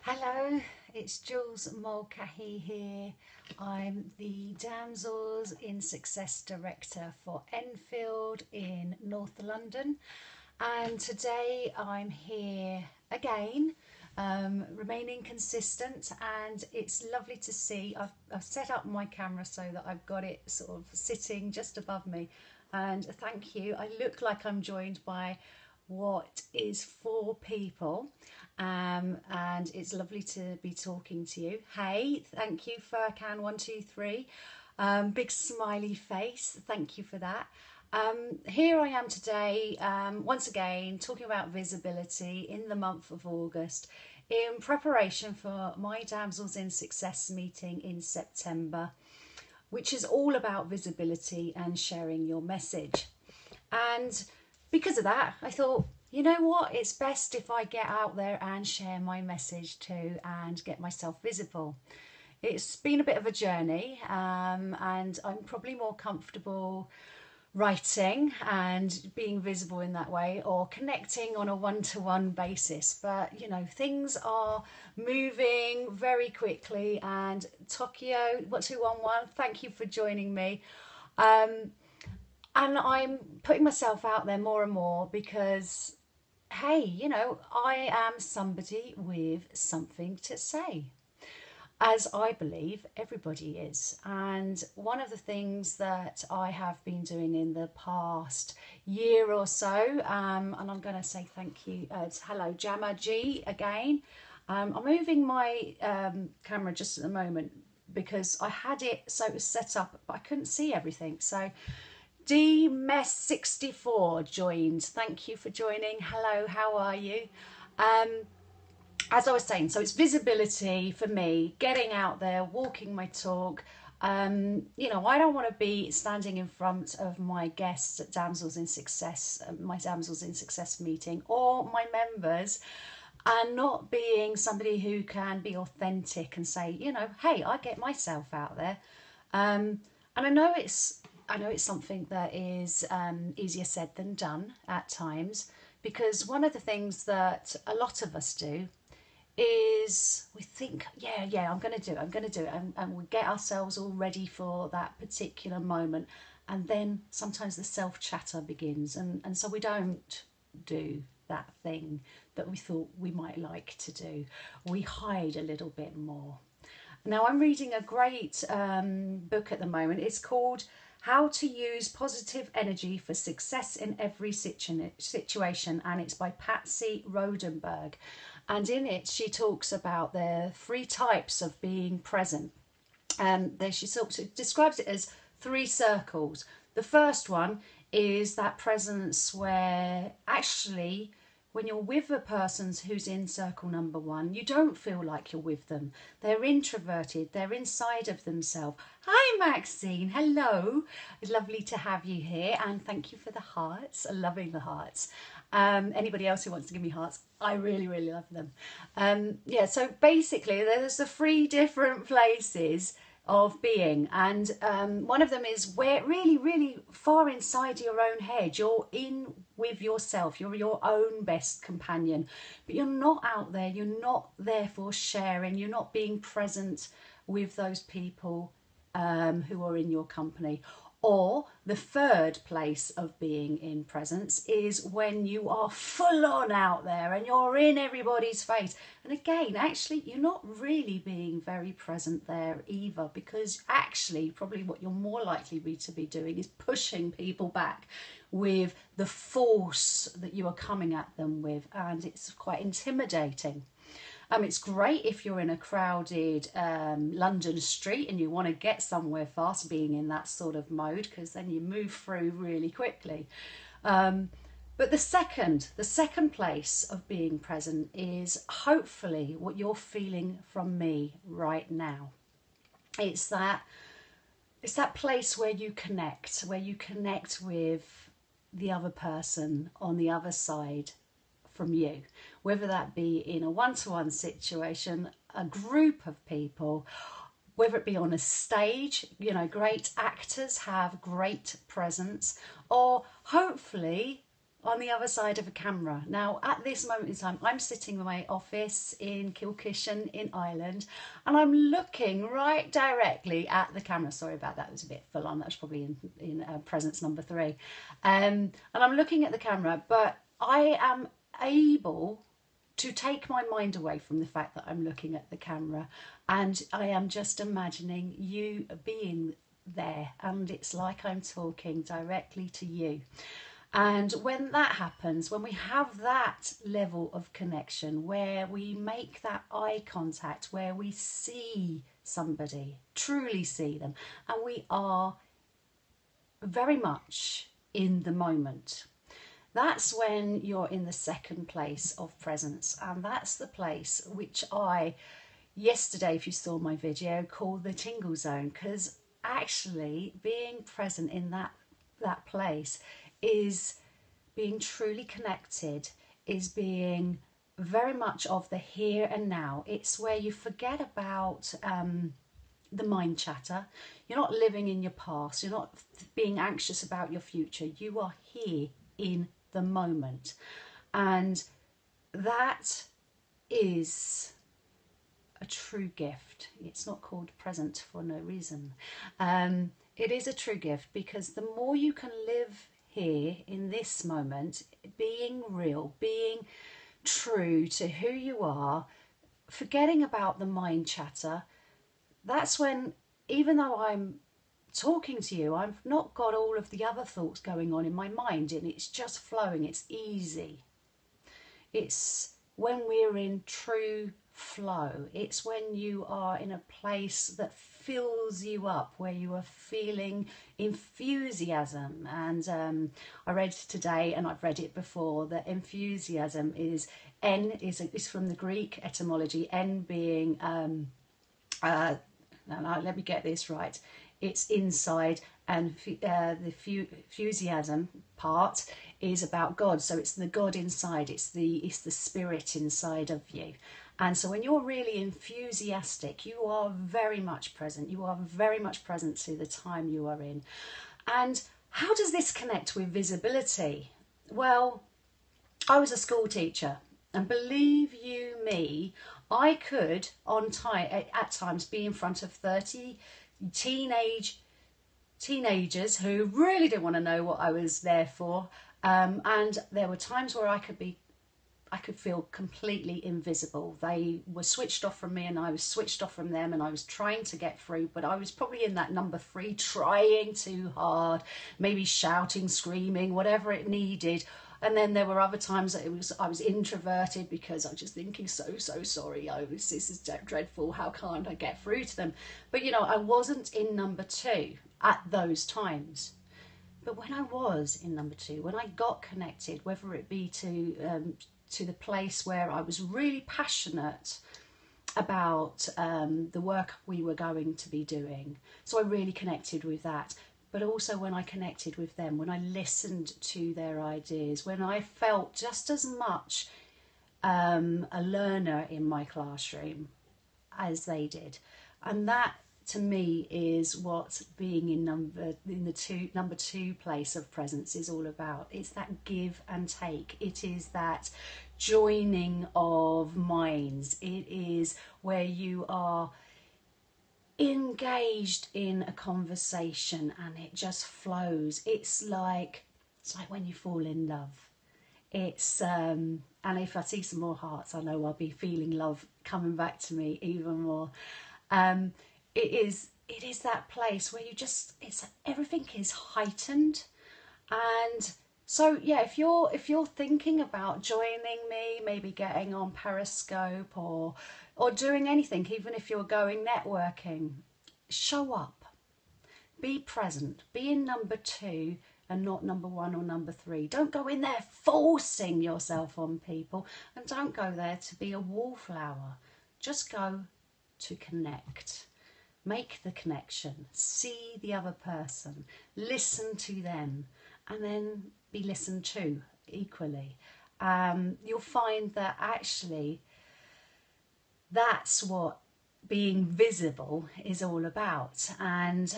Hello, it's Jules Mulcahy here. I'm the Damsels in Success Director for Enfield in North London, and today I'm here again, remaining consistent, and it's lovely to see. I've set up my camera so that I've got it sort of sitting just above me, and thank you. I look like I'm joined by what is four people, and it's lovely to be talking to you. Hey, thank you, Furcan123. Big smiley face, thank you for that. Here I am today, once again, talking about visibility in the month of August in preparation for my Damsels in Success meeting in September, which is all about visibility and sharing your message. And because of that, I thought, you know what, it's best if I get out there and share my message too and get myself visible. It's been a bit of a journey, and I'm probably more comfortable writing and being visible in that way, or connecting on a one-to-one basis. But you know, things are moving very quickly, and Tokyo, what 211, thank you for joining me. And I'm putting myself out there more and more because, hey, you know, I am somebody with something to say, as I believe everybody is. And one of the things that I have been doing in the past year or so, and I'm going to say thank you, hello Jammer G again. I'm moving my camera just at the moment because I had it so it was set up, but I couldn't see everything. So DMess64 joined. Thank you for joining. Hello, how are you? As I was saying, so it's visibility for me, getting out there, walking my talk. You know, I don't want to be standing in front of my guests at Damsels in Success, my Damsels in Success meeting, or my members, and not being somebody who can be authentic and say, you know, hey, I get myself out there. And I know it's something that is easier said than done at times, because one of the things that a lot of us do is we think, yeah, I'm going to do it, and we get ourselves all ready for that particular moment, and then sometimes the self-chatter begins, and so we don't do that thing that we thought we might like to do. We hide a little bit more. Now, I'm reading a great book at the moment. It's called How to Use Positive Energy for Success in Every Situation, and it's by Patsy Rodenberg. And in it, she talks about the three types of being present. She sort of describes it as three circles. The first one is that presence where actually, when you're with a person who's in circle number one, you don't feel like you're with them. They're introverted, they're inside of themselves. Hi Maxine, hello. It's lovely to have you here, and thank you for the hearts. I'm loving the hearts. Anybody else who wants to give me hearts, I really, really love them. Yeah, so basically there's the three different places of being, and one of them is where really, really far inside your own head, you're in with yourself, you're your own best companion, but you're not out there, you're not therefore sharing, you're not being present with those people who are in your company. Or the third place of being in presence is when you are full on out there and you're in everybody's face. And again, actually, you're not really being very present there either, because actually probably what you're more likely to be doing is pushing people back with the force that you are coming at them with, and it's quite intimidating. It's great if you're in a crowded London street and you want to get somewhere fast, being in that sort of mode, because then you move through really quickly. But the second place of being present is hopefully what you're feeling from me right now. It's that place where you connect with the other person on the other side from you, whether that be in a one-to-one situation, a group of people, whether it be on a stage. You know, great actors have great presence, or hopefully on the other side of a camera. Now, at this moment in time, I'm sitting in my office in Kilkishen in Ireland, and I'm looking right directly at the camera. Sorry about that, it was a bit full on. That was probably in presence number 3. And I'm looking at the camera, but I am able to take my mind away from the fact that I'm looking at the camera, and I am just imagining you being there, and it's like I'm talking directly to you. And when that happens, when we have that level of connection where we make that eye contact, where we see somebody, truly see them, and we are very much in the moment, that's when you're in the second place of presence. And that's the place which I, yesterday, if you saw my video, called the Tingle Zone, because actually being present in that place is being truly connected, is being very much of the here and now. It's where you forget about the mind chatter. You're not living in your past. You're not being anxious about your future. You are here in the moment. And that is a true gift. It's not called present for no reason. It is a true gift, because the more you can live here in this moment, being real, being true to who you are, forgetting about the mind chatter, that's when, even though I'm talking to you, I've not got all of the other thoughts going on in my mind, and it's just flowing, it's easy. It's when we're in true flow. It's when you are in a place that fills you up, where you are feeling enthusiasm. And I read today, and I've read it before, that enthusiasm is is from the Greek etymology, en being now let me get this right, it's inside, and the enthusiasm part is about God. So it's the God inside, it's the spirit inside of you. And so when you're really enthusiastic, you are very much present. You are very much present to the time you are in. And how does this connect with visibility? Well, I was a school teacher, and believe you me, I could at times be in front of 30 teenagers who really didn't want to know what I was there for. And there were times where I could feel completely invisible. They were switched off from me, and I was switched off from them, and I was trying to get through, but I was probably in that number 3, trying too hard, maybe shouting, screaming, whatever it needed. And then there were other times that I was introverted, because I was just thinking, so sorry, this is dreadful, how can't I get through to them? But you know, I wasn't in number 2 at those times. But when I was in number 2, when I got connected, whether it be to the place where I was really passionate about the work we were going to be doing, so I really connected with that. But also when I connected with them, when I listened to their ideas, when I felt just as much a learner in my classroom as they did. And that, to me, is what being in number 2 place of presence is all about. It's that give and take. It is that joining of minds. It is where you are engaged in a conversation and it just flows. It's like when you fall in love. It's and if I see some more hearts, I know I'll be feeling love coming back to me even more. It is that place where everything is heightened. And so yeah, if you're thinking about joining me, maybe getting on Periscope or doing anything, even if you're going networking, show up, be present, be in number 2 and not number 1 or number 3. Don't go in there forcing yourself on people, and don't go there to be a wallflower. Just go to connect. Make the connection, see the other person, listen to them, and then be listened to equally. You'll find that actually that's what being visible is all about. And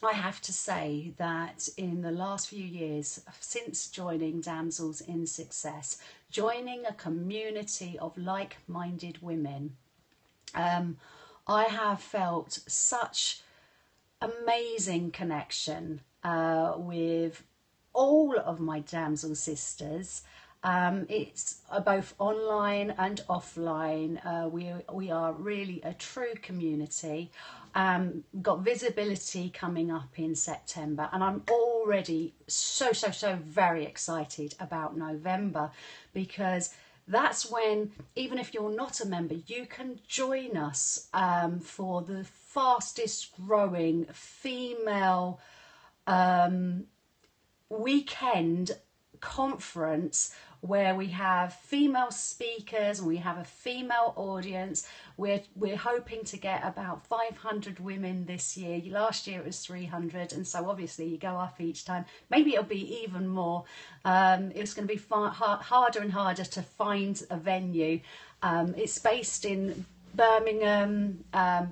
I have to say that in the last few years, since joining Damsels in Success, joining a community of like-minded women, I have felt such amazing connection with all of my damsel sisters. It's both online and offline. We are really a true community. Got visibility coming up in September, and I'm already so very excited about November, because that's when, even if you're not a member, you can join us for the fastest growing female weekend conference, where we have female speakers and we have a female audience. We're hoping to get about 500 women this year. Last year it was 300, and so obviously you go up each time. Maybe it'll be even more. It's going to be harder and harder to find a venue. It's based in Birmingham,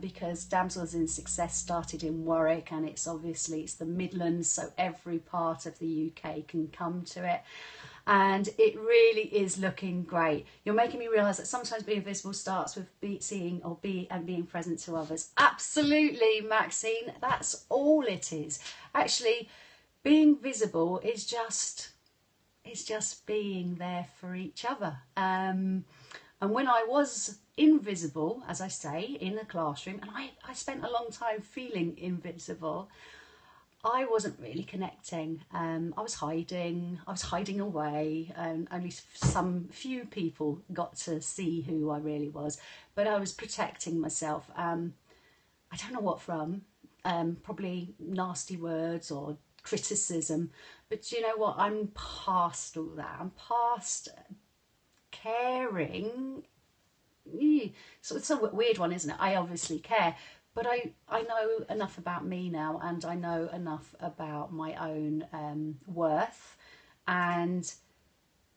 because Damsels in Success started in Warwick, and it's the Midlands, so every part of the UK can come to it. And it really is looking great. You're making me realise that sometimes being visible starts with seeing or being present to others. Absolutely, Maxine. That's all it is. Actually, being visible is just being there for each other. And when I was invisible, as I say, in the classroom, and I spent a long time feeling invisible, I wasn't really connecting. I was hiding away, and only some few people got to see who I really was. But I was protecting myself. I don't know what from. Probably nasty words or criticism. But you know what? I'm past all that. I'm past caring. So it's a weird one, isn't it? I obviously care. But I know enough about me now, and I know enough about my own worth, and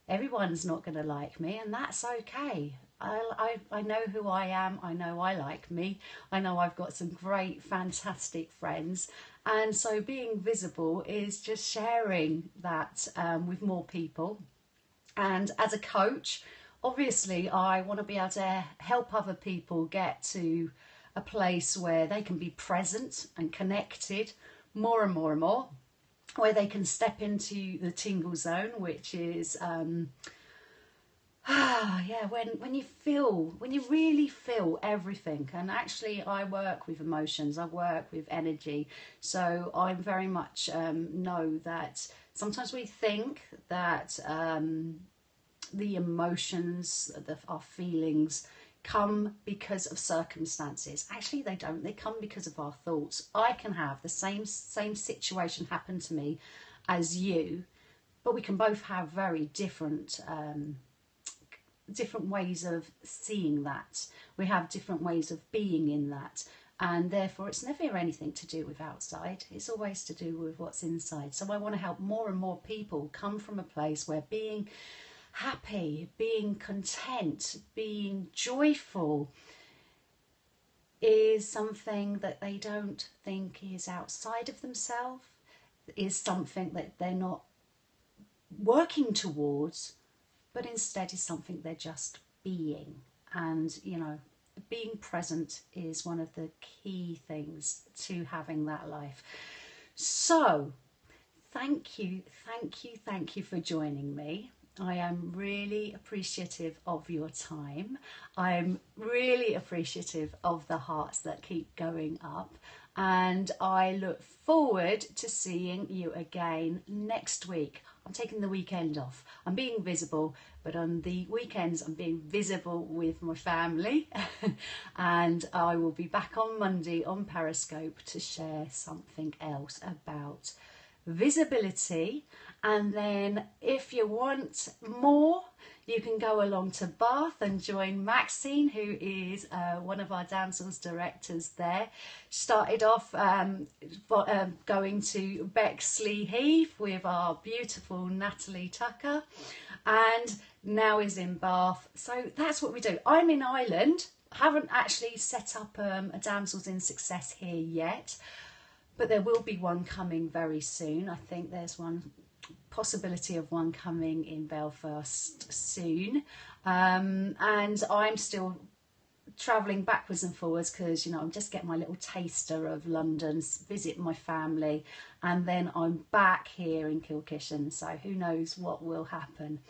everyone's not going to like me, and that's okay. I know who I am. I know I like me. I know I've got some great, fantastic friends, and so being visible is just sharing that with more people. And as a coach, obviously, I want to be able to help other people get to a place where they can be present and connected more and more and more, where they can step into the Tingle Zone, which is when you really feel everything. And actually, I work with emotions, I work with energy, so I very much know that sometimes we think that the emotions, our feelings, come because of circumstances. Actually, they don't. They come because of our thoughts. I can have the same situation happen to me as you, but we can both have very different ways of seeing that. We have different ways of being in that, and therefore it's never anything to do with outside. It's always to do with what's inside. So I want to help more and more people come from a place where being happy, being content, being joyful is something that they don't think is outside of themselves, is something that they're not working towards, but instead is something they're just being. And, you know, being present is one of the key things to having that life. So, thank you for joining me. I am really appreciative of your time. I'm really appreciative of the hearts that keep going up. And I look forward to seeing you again next week. I'm taking the weekend off. I'm being visible, but on the weekends I'm being visible with my family. And I will be back on Monday on Periscope to share something else about visibility. And then if you want more, you can go along to Bath and join Maxine, who is one of our damsels directors there. Started off going to Bexley Heath with our beautiful Natalie Tucker, and now is in Bath. So that's what we do. I'm in Ireland. Haven't actually set up a Damsels in Success here yet, but there will be one coming very soon. I think there's one possibility of one coming in Belfast soon, and I'm still travelling backwards and forwards because, you know, I'm just getting my little taster of London, visit my family, and then I'm back here in Kilkishen, so who knows what will happen.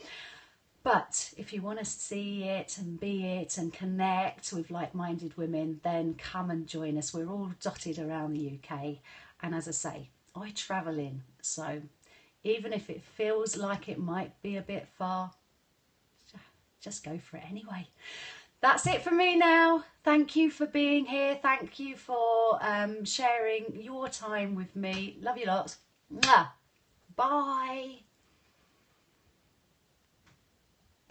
But if you want to see it and be it and connect with like-minded women, then come and join us. We're all dotted around the UK, and as I say, I travel in, so even if it feels like it might be a bit far, just go for it anyway. That's it for me now. Thank you for being here. Thank you for sharing your time with me. Love you lots. Mwah. Bye.